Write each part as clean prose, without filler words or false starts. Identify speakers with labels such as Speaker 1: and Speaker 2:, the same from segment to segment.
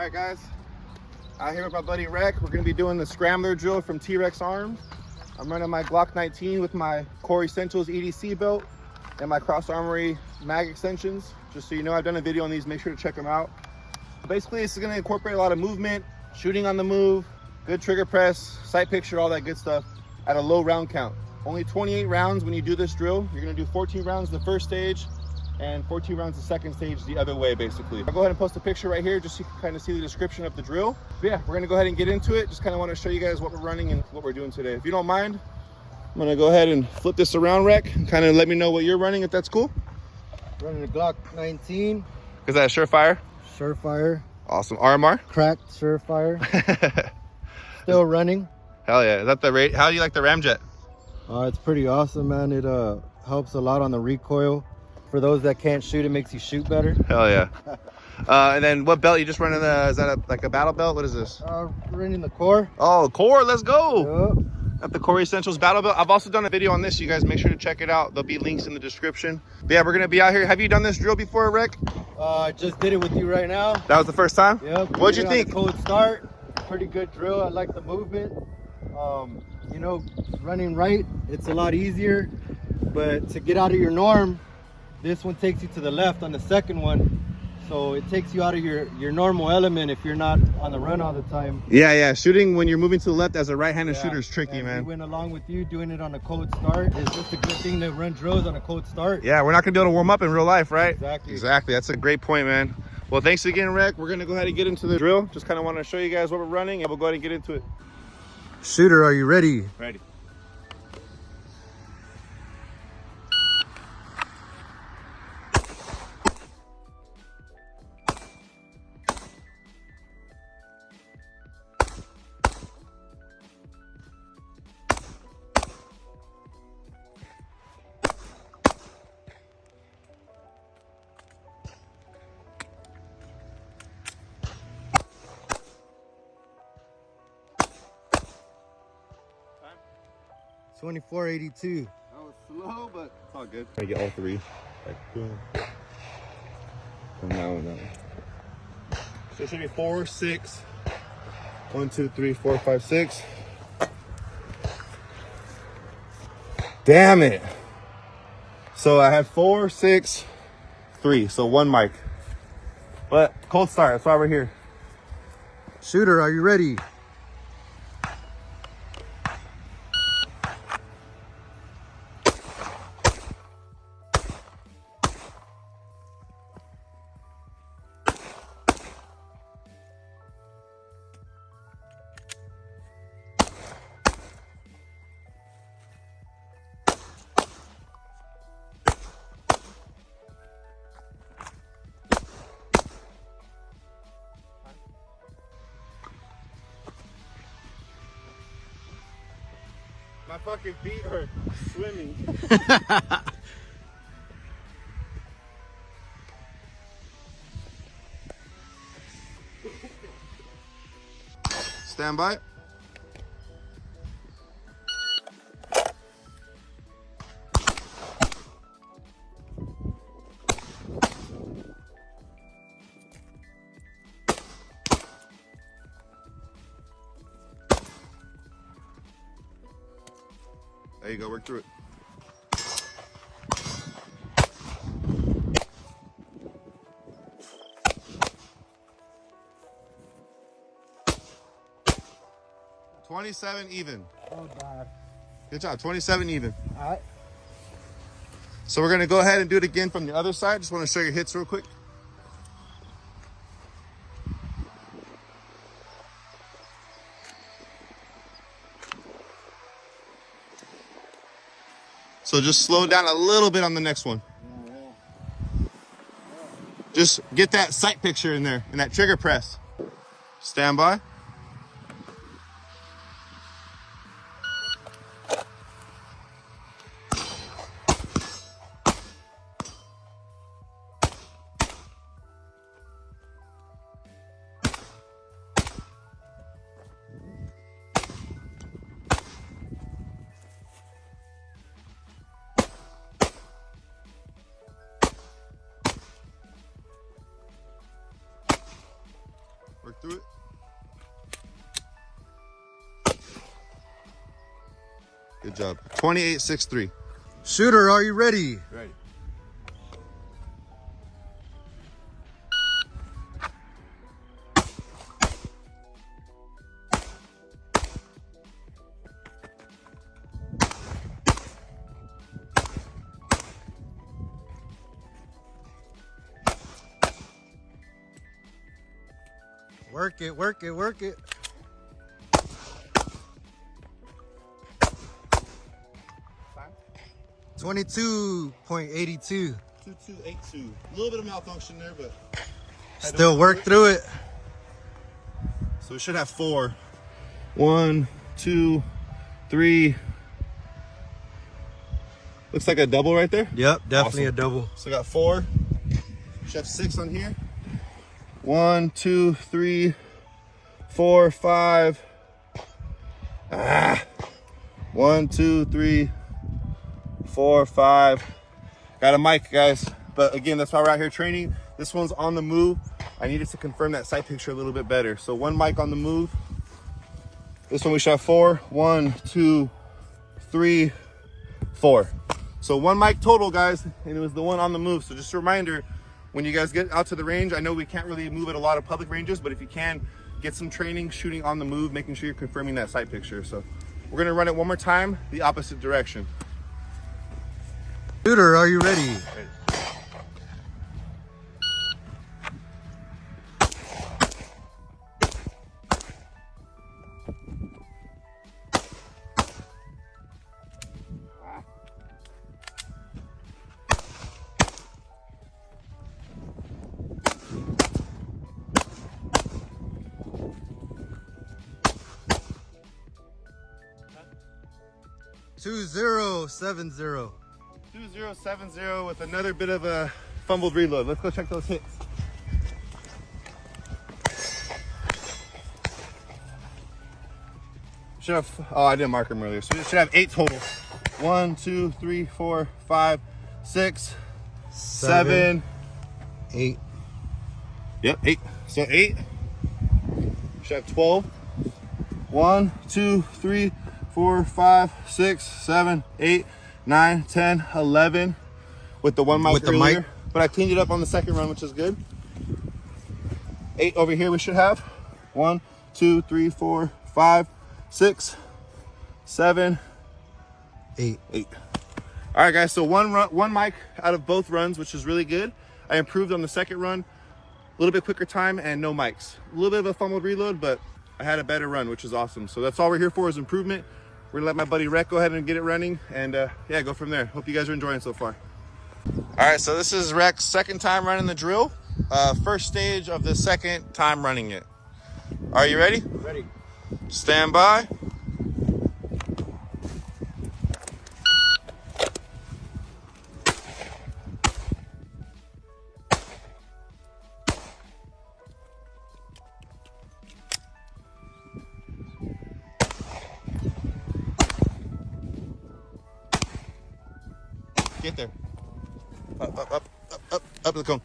Speaker 1: Alright guys, out here with my buddy Ruck. We're going to be doing the Scrambler Drill from T.Rex Arms. I'm running my Glock 19 with my Core Essentials EDC belt and my Cross Armory mag extensions. Just so you know, I've done a video on these, make sure to check them out. Basically, this is going to incorporate a lot of movement, shooting on the move, good trigger press, sight picture, all that good stuff at a low round count. Only 28 rounds when you do this drill. You're going to do 14 rounds the first stage and 14 rounds the second stage the other way, basically. I'll go ahead and post a picture right here just so you can kind of see the description of the drill. But yeah, we're gonna go ahead and get into it. Just kind of want to show you guys what we're running and what we're doing today. If you don't mind, I'm gonna go ahead and flip this around, Ruck, and kind of let me know what you're running, if that's cool.
Speaker 2: Running a Glock 19.
Speaker 1: Is that a Surefire?
Speaker 2: Surefire.
Speaker 1: Awesome. RMR?
Speaker 2: Cracked Surefire. Still running.
Speaker 1: Hell yeah. Is that the rate? How do you like the Ramjet?
Speaker 2: It's pretty awesome, man. It helps a lot on the recoil. For those that can't shoot, it makes you shoot better.
Speaker 1: Hell yeah. And then what belt you just running? Is that like a battle belt? What is this?
Speaker 2: Running the Core.
Speaker 1: Oh, Core, let's go.
Speaker 2: Yep.
Speaker 1: At the Core Essentials battle belt. I've also done a video on this. You guys make sure to check it out. There'll be links in the description. But yeah, we're going to be out here. Have you done this drill before, Rick?
Speaker 2: I just did it with you right now.
Speaker 1: That was the first time?
Speaker 2: Yep.
Speaker 1: What'd you think?
Speaker 2: Cold start. Pretty good drill. I like the movement. You know, running right, it's a lot easier. But to get out of your norm, this one takes you to the left on the second one, so it takes you out of your normal element if you're not on the run all the time.
Speaker 1: Yeah. Shooting when you're moving to the left as a right-handed shooter is tricky,
Speaker 2: and
Speaker 1: man.
Speaker 2: we went along with you doing it on a cold start. It's just a good thing to run drills on a cold start.
Speaker 1: Yeah, we're not gonna be able to warm up in real life, right?
Speaker 2: Exactly.
Speaker 1: That's a great point, man. Well, thanks again, Rick. We're gonna go ahead and get into the drill. Just kind of want to show you guys what we're running, and we'll go ahead and get into it.
Speaker 2: Shooter, are you ready?
Speaker 1: Ready.
Speaker 2: Time? 24:82.
Speaker 1: That was slow, but it's all good. I get all three. Like, boom. And that one. So it should be 4, 6. 1, 2, 3, 4, 5, 6. Damn it. So I had 4, 6, 3. So 1 mic. But cold start. That's why we're here.
Speaker 2: Shooter, are you ready?
Speaker 1: My fucking feet hurt swimming. Stand by. There you go, work through it. $27 even.
Speaker 2: Oh, God.
Speaker 1: Good job, 27 even.
Speaker 2: All right.
Speaker 1: So we're gonna go ahead and do it again from the other side. Just wanna show your hits real quick. So just slow down a little bit on the next one. Just get that sight picture in there and that trigger press. Stand by. Work through it. Good job. 28.63.
Speaker 2: Shooter, are you ready?
Speaker 1: Ready.
Speaker 2: Work it, work it, work it. 22.82.
Speaker 1: 2282. A little bit of malfunction there, but
Speaker 2: Still work through it.
Speaker 1: so we should have 4. 1, 2, 3. Looks like a double right there.
Speaker 2: Yep, definitely
Speaker 1: Awesome.
Speaker 2: a double.
Speaker 1: So we got 4. Should have 6 on here. 1, 2, 3, 4, 5. 1, 2, 3, 4, 5. Got a mic, guys. But again, that's why we're out here training. This one's on the move. I needed to confirm that sight picture a little bit better. So 1 mic on the move. This one we shot 4. 1, 2, 3, 4. So 1 mic total, guys, and it was the one on the move. So just a reminder, when you guys get out to the range, I know we can't really move at a lot of public ranges, but if you can, get some training shooting on the move, making sure you're confirming that sight picture. So we're gonna run it one more time, the opposite direction.
Speaker 2: Shooter, are you ready?
Speaker 1: Ready.
Speaker 2: Two zero 70.
Speaker 1: 2070 with another bit of a fumbled reload. Let's go check those hits. Should have, oh, I didn't mark them earlier. So we should have 8 total. 1, 2, 3, 4, 5, 6, 7,
Speaker 2: 8.
Speaker 1: Yep, 8. So 8. Should have 12. 1, 2, 3, 4, 5, 6, 7, 8, 9, 10, 11 with the 1 mic
Speaker 2: With the
Speaker 1: earlier.
Speaker 2: mic.
Speaker 1: But I cleaned it up on the second run, which is good. 8 over here we should have. 1, 2, 3, 4, 5, 6, 7,
Speaker 2: 8.
Speaker 1: 8. All right, guys, so 1 mic out of both runs, which is really good. I improved on the second run, a little bit quicker time and no mics. A little bit of a fumbled reload, but I had a better run, which is awesome. So that's all we're here for, is improvement. We're gonna let my buddy Ruck go ahead and get it running, and yeah, go from there. Hope you guys are enjoying so far. All right, so this is Ruck's second time running the drill. First stage of the second time running it. Are you ready?
Speaker 2: Ready.
Speaker 1: Stand by. Get there. Up to the cone.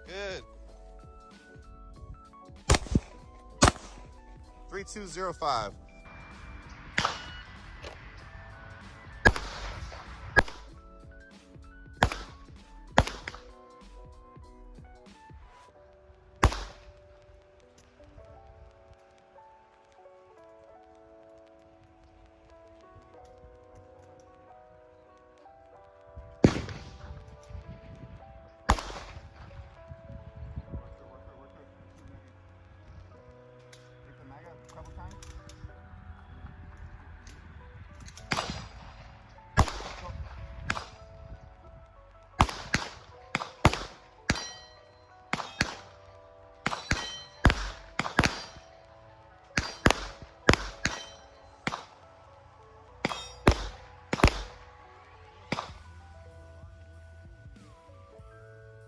Speaker 1: Good. 3205.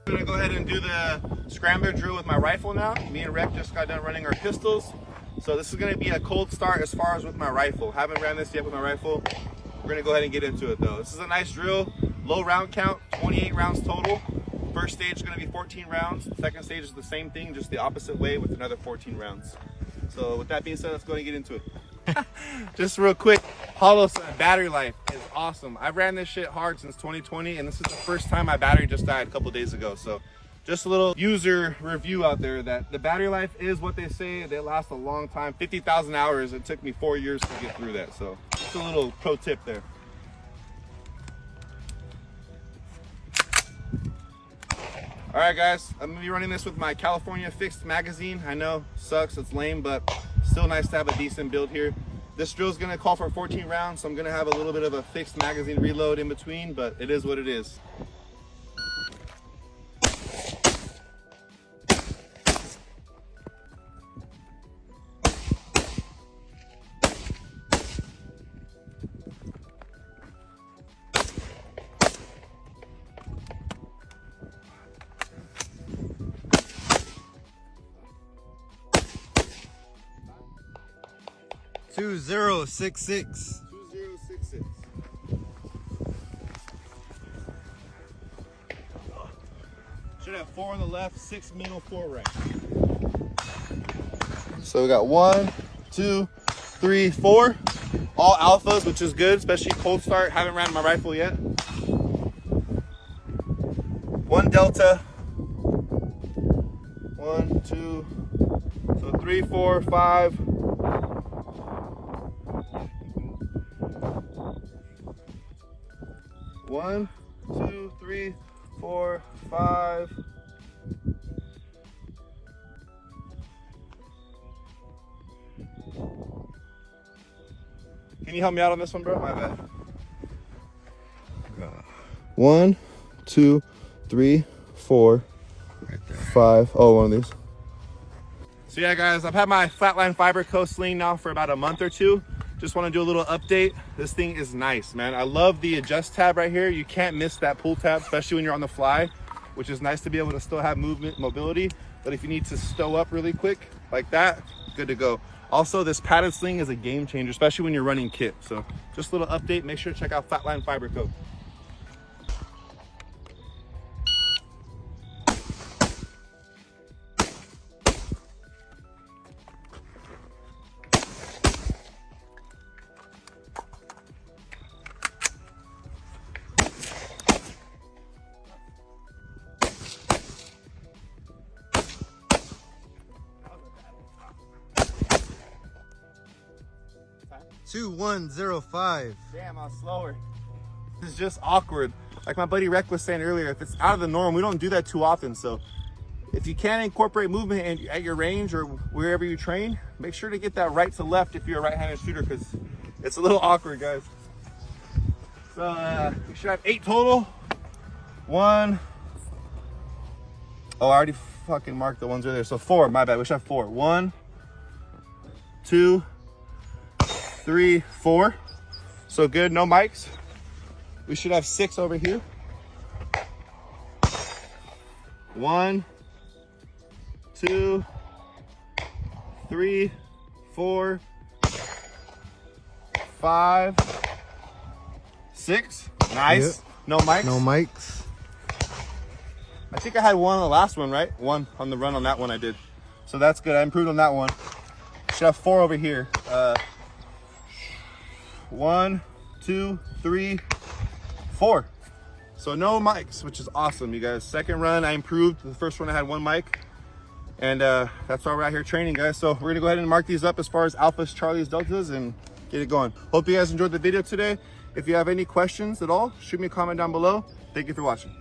Speaker 1: I'm gonna go ahead and do the scrambler drill with my rifle now. Me and Ruck just got done running our pistols. So this is gonna be a cold start as far as with my rifle. Haven't ran this yet with my rifle. We're gonna go ahead and get into it though. This is a nice drill, low round count, 28 rounds total. First stage is gonna be 14 rounds. Second stage is the same thing, just the opposite way with another 14 rounds. So with that being said, let's go ahead and get into it. Just real quick, hollow battery life is awesome. I've ran this shit hard since 2020, and this is the first time my battery just died a couple days ago. So just a little user review out there that the battery life is what they say. They last a long time, 50,000 hours. It took me 4 years to get through that. So just a little pro tip there. All right, guys, I'm gonna be running this with my California fixed magazine. I know, sucks, it's lame, but still nice to have a decent build here. This drill is gonna call for 14 rounds, so I'm gonna have a little bit of a fixed magazine reload in between, but it is what it is.
Speaker 2: Two zero six six.
Speaker 1: 2066. Should have 4 on the left, 6 middle, 4 right. So we got 1, 2, 3, 4. All alphas, which is good, especially cold start. Haven't ran my rifle yet. 1 delta. 1, 2, so 3, 4, 5. 1, 2, 3, 4, 5. Can you help me out on this one, bro? My bad. 1, 2, 3, 4,
Speaker 2: Right there.
Speaker 1: 5. Oh, one of these. So yeah, guys, I've had my flatline fiber coast sling now for about a month or two. Just want to do a little update. This thing is nice, man. I love the adjust tab right here. You can't miss that pull tab, especially when you're on the fly, which is nice to be able to still have movement, mobility. But if you need to stow up really quick like that, good to go. Also, this padded sling is a game changer, especially when you're running kit. So just a little update. Make sure to check out Flatline Fiber Coat.
Speaker 2: Two 105.
Speaker 1: Damn, I was slower. This is just awkward. Like my buddy Ruck was saying earlier, if it's out of the norm, we don't do that too often. So if you can incorporate movement at your range or wherever you train, make sure to get that right to left if you're a right-handed shooter, because it's a little awkward, guys. So we should have 8 total. 1. Oh, I already fucking marked the ones right there. So 4, my bad. We should have 4. 1, 2, 3, 4. So good, no mics. We should have 6 over here. 1, 2, 3, 4, 5, 6. Nice.
Speaker 2: Yep.
Speaker 1: No mics.
Speaker 2: No mics.
Speaker 1: I think I had 1 on the last one, right? 1 on the run on that one I did. So that's good. I improved on that one. Should have 4 over here. 1, 2, 3, 4. So no mics, which is awesome, you guys. Second run, I improved. The first one I had 1 mic. And that's why we're out here training, guys. So we're gonna go ahead and mark these up as far as alphas, charlies, deltas, and get it going. Hope you guys enjoyed the video today. If you have any questions at all, shoot me a comment down below. Thank you for watching.